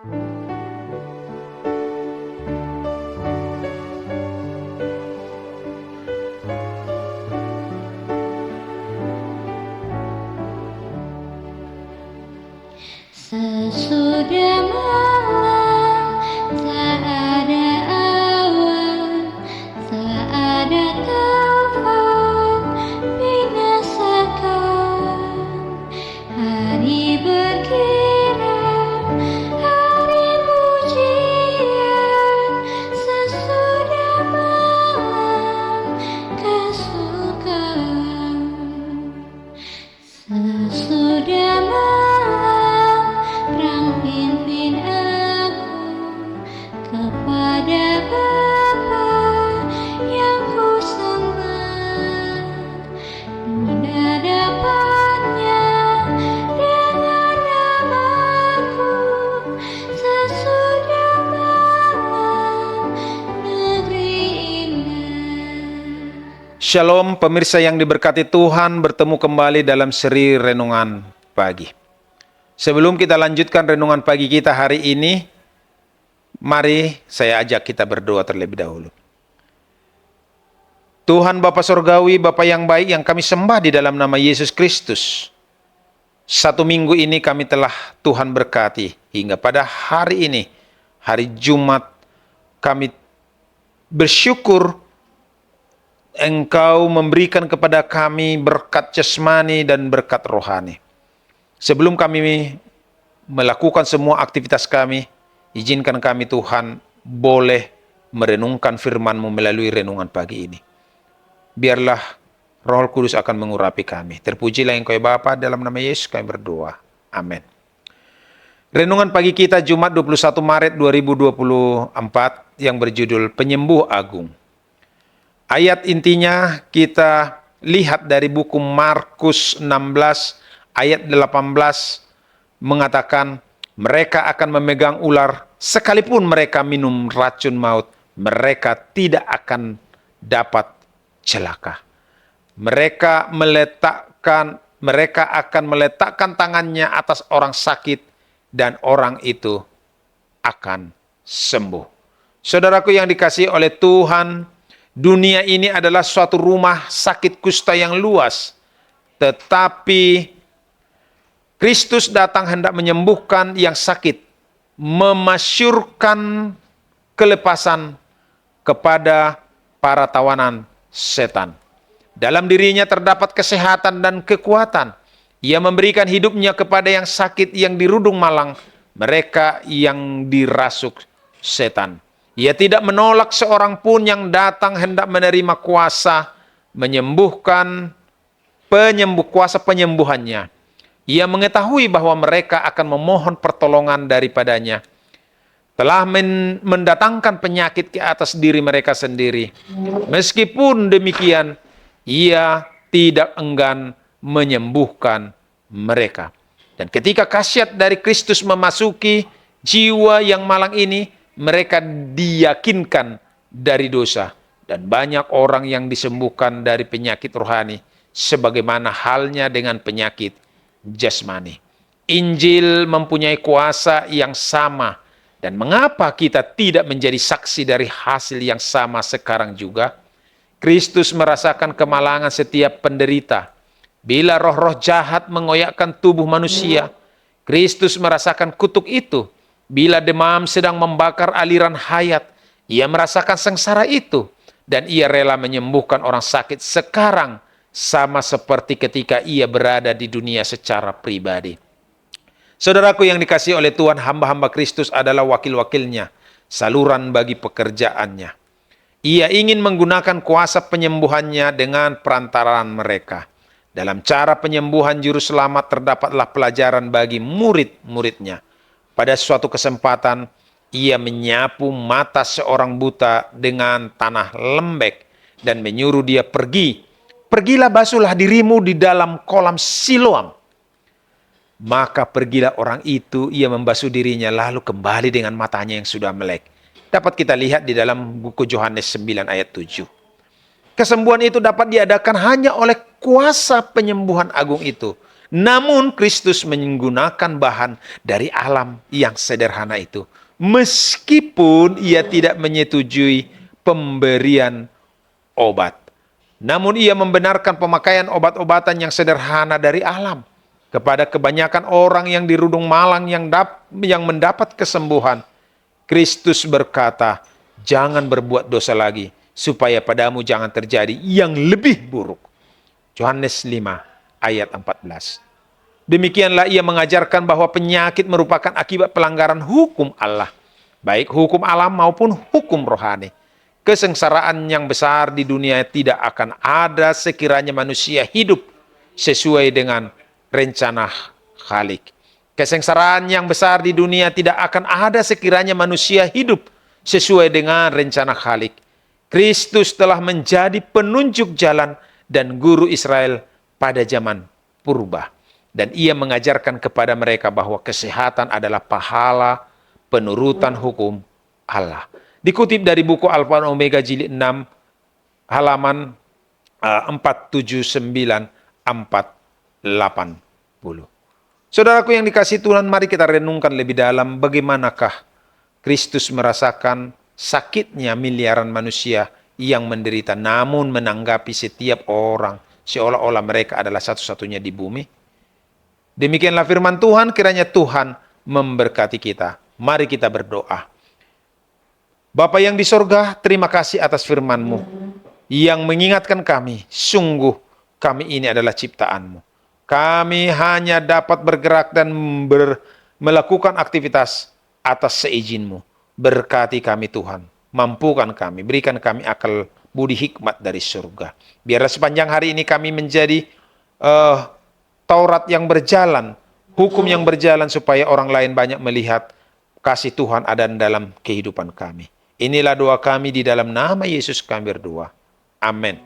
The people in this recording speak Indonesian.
Sesudah malam, tak ada awan, tak ada taufan binasakan. Hari berkirap, hari pujian, sesudah malam kesukaan. Sesudah malam, perang pimpin aku kepada Bapa yang ku sembah. Tidak dapatnya dengar namaku sesudah malam negeri indah. Shalom pemirsa yang diberkati Tuhan, bertemu kembali dalam seri Renungan Pagi. Sebelum kita lanjutkan renungan pagi kita hari ini, mari saya ajak kita berdoa terlebih dahulu. Tuhan Bapa Surgawi, Bapa yang baik yang kami sembah di dalam nama Yesus Kristus. Satu minggu ini kami telah Tuhan berkati hingga pada hari ini, hari Jumat, kami bersyukur Engkau memberikan kepada kami berkat jasmani dan berkat rohani. Sebelum kami melakukan semua aktivitas kami, izinkan kami Tuhan boleh merenungkan firman-Mu melalui renungan pagi ini. Biarlah Roh Kudus akan mengurapi kami. Terpujilah Engkau ya Bapa, dalam nama Yesus kami berdoa. Amin. Renungan pagi kita Jumat 21 Maret 2024 yang berjudul Penyembuh Agung. Ayat intinya kita lihat dari buku Markus 16 ayat 18 mengatakan mereka akan memegang ular sekalipun mereka minum racun maut, mereka tidak akan dapat celaka. Mereka akan meletakkan tangannya atas orang sakit dan orang itu akan sembuh. Saudaraku yang dikasihi oleh Tuhan, dunia ini adalah suatu rumah sakit kusta yang luas. Tetapi Kristus datang hendak menyembuhkan yang sakit, memasyurkan kelepasan kepada para tawanan setan. Dalam dirinya terdapat kesehatan dan kekuatan. Ia memberikan hidupnya kepada yang sakit, yang dirudung malang, mereka yang dirasuk setan. Ia tidak menolak seorang pun yang datang hendak menerima kuasa menyembuhkan, kuasa penyembuhannya. Ia mengetahui bahwa mereka akan memohon pertolongan daripadanya. Telah mendatangkan penyakit ke atas diri mereka sendiri. Meskipun demikian, ia tidak enggan menyembuhkan mereka. Dan ketika khasiat dari Kristus memasuki jiwa yang malang ini, mereka diyakinkan dari dosa. Dan banyak orang yang disembuhkan dari penyakit rohani, sebagaimana halnya dengan penyakit jasmani. Injil mempunyai kuasa yang sama. Dan mengapa kita tidak menjadi saksi dari hasil yang sama sekarang juga? Kristus merasakan kemalangan setiap penderita. Bila roh-roh jahat mengoyakkan tubuh manusia, Kristus merasakan kutuk itu. Bila demam sedang membakar aliran hayat, ia merasakan sengsara itu. Dan ia rela menyembuhkan orang sakit sekarang, sama seperti ketika ia berada di dunia secara pribadi. Saudaraku yang dikasihi oleh Tuhan, hamba-hamba Kristus adalah wakil-wakilnya, saluran bagi pekerjaannya. Ia ingin menggunakan kuasa penyembuhannya dengan perantaraan mereka. Dalam cara penyembuhan juru selamat terdapatlah pelajaran bagi murid-muridnya. Pada suatu kesempatan, ia menyapu mata seorang buta dengan tanah lembek dan menyuruh dia pergi. Pergilah basuhlah dirimu di dalam kolam Siloam. Maka pergilah orang itu, ia membasuh dirinya lalu kembali dengan matanya yang sudah melek. Dapat kita lihat di dalam buku Yohanes 9 ayat 7. Kesembuhan itu dapat diadakan hanya oleh kuasa penyembuhan agung itu. Namun Kristus menggunakan bahan dari alam yang sederhana itu. Meskipun ia tidak menyetujui pemberian obat. Namun ia membenarkan pemakaian obat-obatan yang sederhana dari alam. Kepada kebanyakan orang yang di Rudung Malang yang mendapat kesembuhan, Kristus berkata, jangan berbuat dosa lagi, supaya padamu jangan terjadi yang lebih buruk. Yohanes 5 ayat 14. Demikianlah ia mengajarkan bahwa penyakit merupakan akibat pelanggaran hukum Allah, baik hukum alam maupun hukum rohani. Kesengsaraan yang besar di dunia tidak akan ada sekiranya manusia hidup sesuai dengan rencana Khalik. Kesengsaraan yang besar di dunia tidak akan ada sekiranya manusia hidup sesuai dengan rencana Khalik. Kristus telah menjadi penunjuk jalan dan guru Israel pada zaman purba. Dan ia mengajarkan kepada mereka bahwa kesehatan adalah pahala penurutan hukum Allah. Dikutip dari buku Alfa dan Omega jilid 6 halaman 479-480. Saudaraku yang dikasihi Tuhan, mari kita renungkan lebih dalam bagaimanakah Kristus merasakan sakitnya miliaran manusia yang menderita, namun menanggapi setiap orang seolah-olah mereka adalah satu-satunya di bumi. Demikianlah firman Tuhan, kiranya Tuhan memberkati kita. Mari kita berdoa. Bapa yang di sorga, terima kasih atas firman-Mu yang mengingatkan kami, sungguh kami ini adalah ciptaan-Mu. Kami hanya dapat bergerak dan melakukan aktivitas atas seizin-Mu. Berkati kami Tuhan, mampukan kami, berikan kami akal budi hikmat dari surga. Biarlah sepanjang hari ini kami menjadi Taurat yang berjalan, hukum yang berjalan supaya orang lain banyak melihat kasih Tuhan ada dalam kehidupan kami. Inilah doa kami di dalam nama Yesus kami berdoa. Amin.